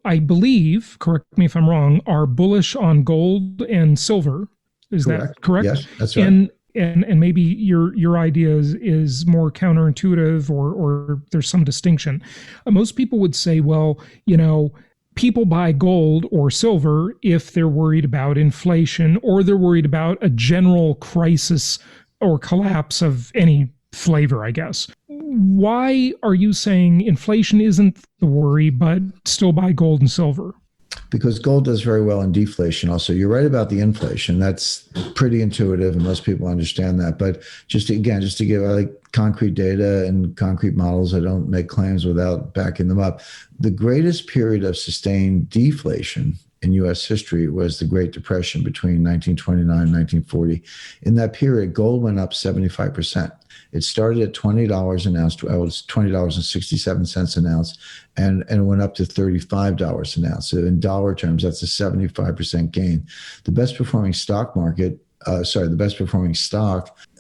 I believe, correct me if I'm wrong, are bullish on gold and silver. Is Correct. that correct? Yes, that's right. And maybe your idea is more counterintuitive, or there's some distinction. Most people would say, well, people buy gold or silver if they're worried about inflation, or they're worried about a general crisis or collapse of any flavor, I guess. Why are you saying inflation isn't the worry, but still buy gold and silver? Because gold does very well in deflation. Also, you're right about the inflation. That's pretty intuitive, and most people understand that. But just to give like concrete data and concrete models, I don't make claims without backing them up. The greatest period of sustained deflation in U.S. history was the Great Depression between 1929 and 1940. In that period, gold went up 75%. It started at $20 an ounce. It was $20.67 an ounce, and it went up to $35 an ounce. So in dollar terms, that's a 75% gain. The best performing stock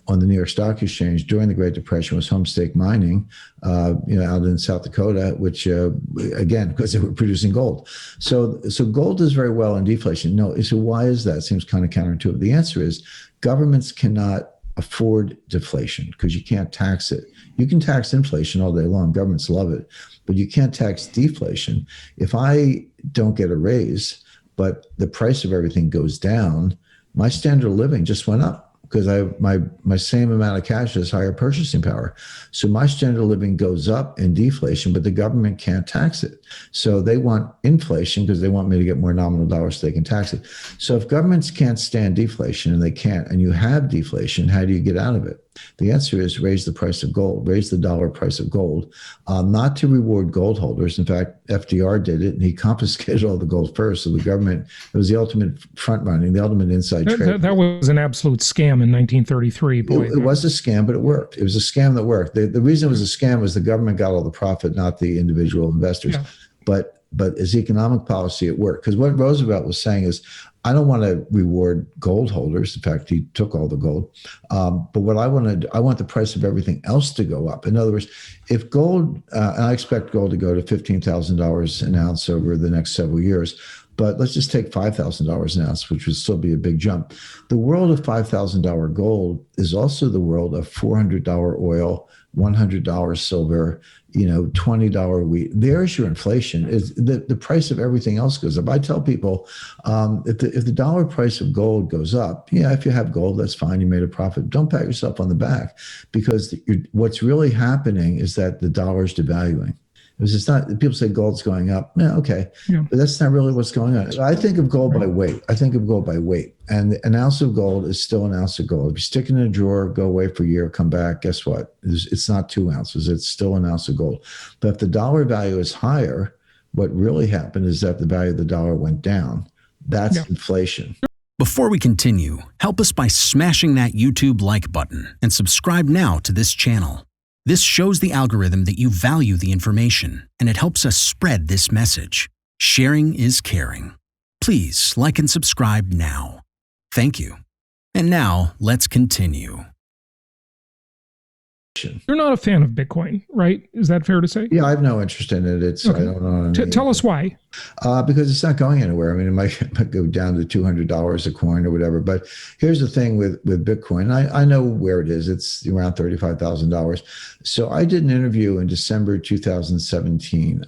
on the New York Stock Exchange during the Great Depression was Homestake Mining, out in South Dakota, which again, because they were producing gold. So gold does very well in deflation. No, so why is that? It seems kind of counterintuitive. The answer is governments cannot afford deflation because you can't tax it. You can tax inflation all day long. Governments love it, but you can't tax deflation. If I don't get a raise, but the price of everything goes down, my standard of living just went up because my same amount of cash has higher purchasing power. So my standard of living goes up in deflation, but the government can't tax it. So they want inflation because they want me to get more nominal dollars so they can tax it. So if governments can't stand deflation, and they can't, and you have deflation, how do you get out of it? The answer is raise the price of gold, raise the dollar price of gold, not to reward gold holders. In fact, FDR did it, and he confiscated all the gold first. So the government, it was the ultimate front running, the ultimate inside trade. That was an absolute scam in 1933. Boy, it was a scam, but it worked. It was a scam that worked. The reason it was a scam was the government got all the profit, not the individual investors. Yeah. But as economic policy, it worked. Because what Roosevelt was saying is, I don't want to reward gold holders. In fact, he took all the gold. But what I want the price of everything else to go up. In other words, if gold, and I expect gold to go to $15,000 an ounce over the next several years, but let's just take $5,000 an ounce, which would still be a big jump. The world of $5,000 gold is also the world of $400 oil, $100 silver, $20 wheat. There's your inflation. Is the price of everything else goes up. I tell people, if the dollar price of gold goes up, if you have gold, that's fine. You made a profit. Don't pat yourself on the back, because what's really happening is that the dollar is devaluing. It's not, people say gold's going up. Yeah, okay. Yeah. But that's not really what's going on. I think of gold by weight. And an ounce of gold is still an ounce of gold. If you stick it in a drawer, go away for a year, come back, guess what? It's not 2 ounces. It's still an ounce of gold. But if the dollar value is higher, what really happened is that the value of the dollar went down. That's inflation. Before we continue, help us by smashing that YouTube like button and subscribe now to this channel. This shows the algorithm that you value the information, and it helps us spread this message. Sharing is caring. Please like and subscribe now. Thank you. And now, let's continue. You're not a fan of Bitcoin, right? Is that fair to say? Yeah, I have no interest in it. Okay. I don't know. Tell us why. Because it's not going anywhere. I mean, it might go down to $200 a coin or whatever. But here's the thing with Bitcoin. I know where it is. It's around $35,000. So I did an interview in December 2017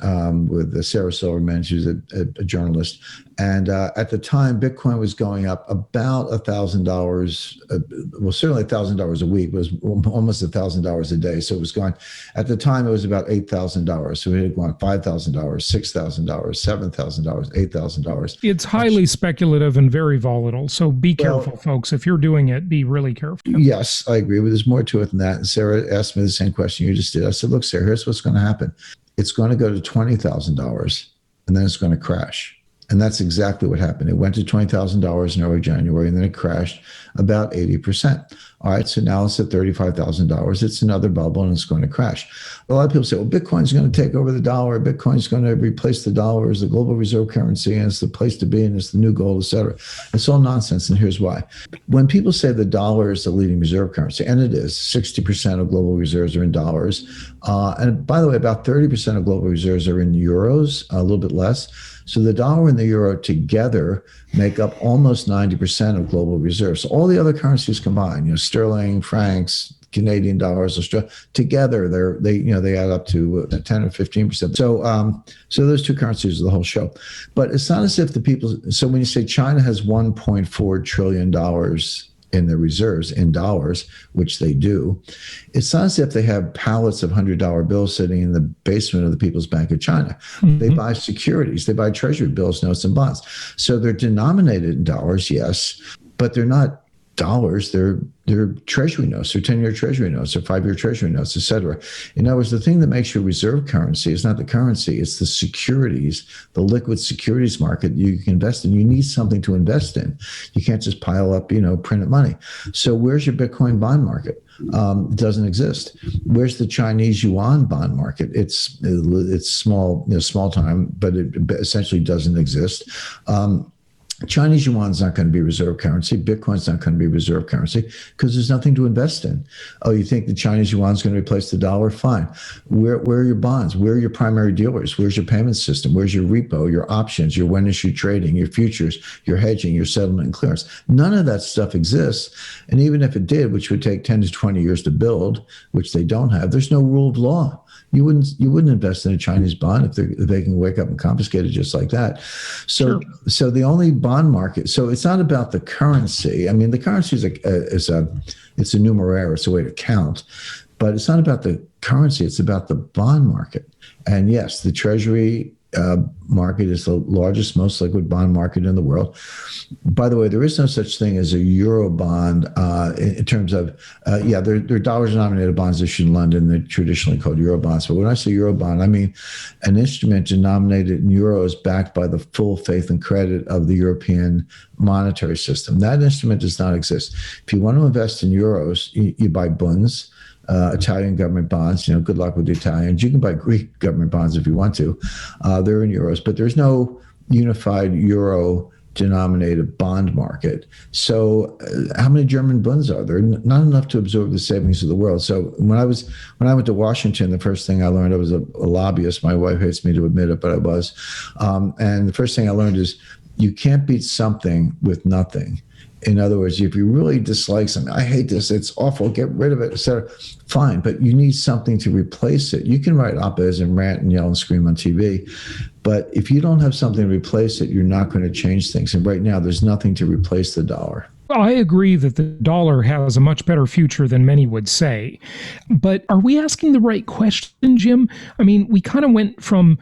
with Sarah Silverman. She was a journalist. And at the time, Bitcoin was going up about $1,000. Well, certainly $1,000 a week. It was almost $1,000 a day. So it was going, at the time, it was about $8,000. So it had gone $5,000, $6,000, $7,000, $8,000. It's highly speculative and very volatile. So be careful, folks. If you're doing it, be really careful. Yes, I agree. But there's more to it than that. And Sarah asked me the same question you just did. I said, look, Sarah, here's what's going to happen. It's going to go to $20,000, and then it's going to crash. And that's exactly what happened. It went to $20,000 in early January, and then it crashed about 80%. All right, so now it's at $35,000. It's another bubble and it's going to crash. A lot of people say, well, Bitcoin's going to take over the dollar. Bitcoin's going to replace the dollar as the global reserve currency, and it's the place to be, and it's the new gold, et cetera. It's all nonsense, and here's why. When people say the dollar is the leading reserve currency, and it is, 60% of global reserves are in dollars. And by the way, about 30% of global reserves are in euros, a little bit less. So the dollar and the euro together make up almost 90% of global reserves. So all the other currencies combined, sterling, francs, Canadian dollars, Australia, together they add up to 10 or 15%. So those two currencies are the whole show. But it's not as if the people. So when you say China has $1.4 trillion in their reserves in dollars, which they do, it's not as if they have pallets of $100 bills sitting in the basement of the People's Bank of China. Mm-hmm. They buy securities, they buy treasury bills, notes, and bonds. So they're denominated in dollars, yes, but they're not dollars. They're treasury notes, they're 10-year treasury notes, or 5-year treasury notes, et cetera. In other words, the thing that makes your reserve currency is not the currency, it's the securities, the liquid securities market you can invest in. You need something to invest in. You can't just pile up, printed money. So where's your Bitcoin bond market? It doesn't exist. Where's the Chinese yuan bond market? It's small, small time, but it essentially doesn't exist. Chinese yuan is not going to be reserve currency. Bitcoin's not going to be reserve currency because there's nothing to invest in. Oh, you think the Chinese yuan is going to replace the dollar? Fine. Where are your bonds? Where are your primary dealers? Where's your payment system? Where's your repo, your options, your when issue trading, your futures, your hedging, your settlement and clearance? None of that stuff exists. And even if it did, which would take 10 to 20 years to build, which they don't have, there's no rule of law. You wouldn't invest in a Chinese bond if they can wake up and confiscate it just like that. So, sure. So the only bond market. So it's not about the currency. I mean, the currency is it's a numeraire. It's a way to count, but it's not about the currency. It's about the bond market. And yes, the Treasury market is the largest, most liquid bond market in the world. By the way, there is no such thing as a euro bond in terms of, there are dollar-denominated bonds issued in London. They're traditionally called euro bonds. But when I say euro bond, I mean an instrument denominated in euros backed by the full faith and credit of the European monetary system. That instrument does not exist. If you want to invest in euros, you buy bunds. Italian government bonds, good luck with the Italians. You can buy Greek government bonds if you want to. They're in euros, but there's no unified euro denominated bond market. So how many German bunds are there? Not enough to absorb the savings of the world. So when I went to Washington, the first thing I learned, I was a lobbyist. My wife hates me to admit it, but I was. And the first thing I learned is you can't beat something with nothing. In other words, if you really dislike something, I hate this, it's awful, get rid of it, etc. Fine, but you need something to replace it. You can write op-eds and rant and yell and scream on TV, but if you don't have something to replace it, you're not going to change things. And right now, there's nothing to replace the dollar. Well, I agree that the dollar has a much better future than many would say. But are we asking the right question, Jim? I mean, we kind of went from,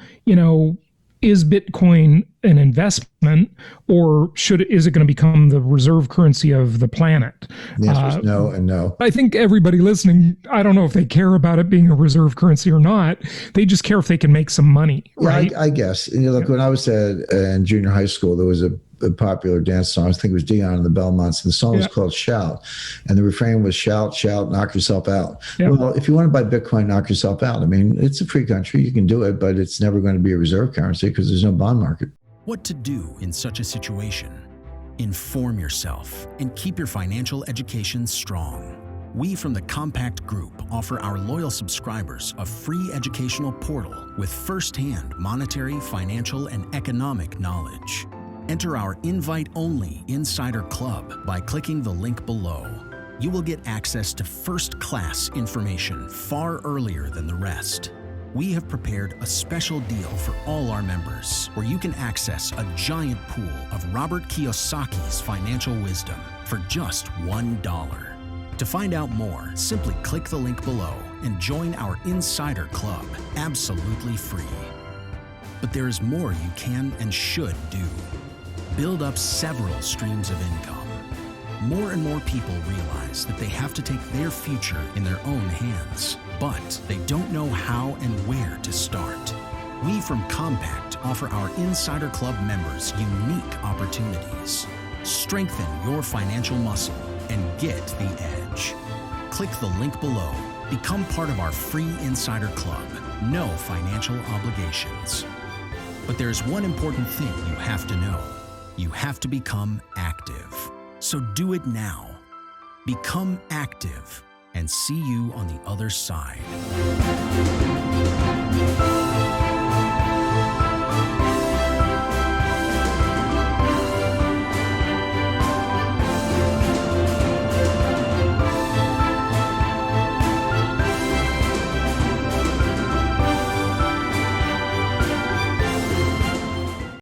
is Bitcoin an investment, or is it going to become the reserve currency of the planet? The answer is no and no. I think everybody listening, I don't know if they care about it being a reserve currency or not. They just care if they can make some money, right? Yeah, I guess. Look, when I was in junior high school, there was a popular dance song. I think it was Dion and the Belmonts, and the song was called Shout. And the refrain was shout, shout, knock yourself out. Yeah. Well, if you want to buy Bitcoin, knock yourself out. I mean, it's a free country. You can do it, but it's never going to be a reserve currency because there's no bond market. What to do in such a situation? Inform yourself and keep your financial education strong. We from the Compact Group offer our loyal subscribers a free educational portal with first-hand monetary, financial, and economic knowledge. Enter our invite-only Insider Club by clicking the link below. You will get access to first-class information far earlier than the rest. We have prepared a special deal for all our members where you can access a giant pool of Robert Kiyosaki's financial wisdom for just $1. To find out more, simply click the link below and join our Insider Club absolutely free. But there is more you can and should do. Build up several streams of income. More and more people realize that they have to take their future in their own hands, but they don't know how and where to start. We from Compact offer our Insider Club members unique opportunities. Strengthen your financial muscle and get the edge. Click the link below. Become part of our free Insider Club. No financial obligations. But there's one important thing you have to know. You have to become active. So do it now. Become active and see you on the other side.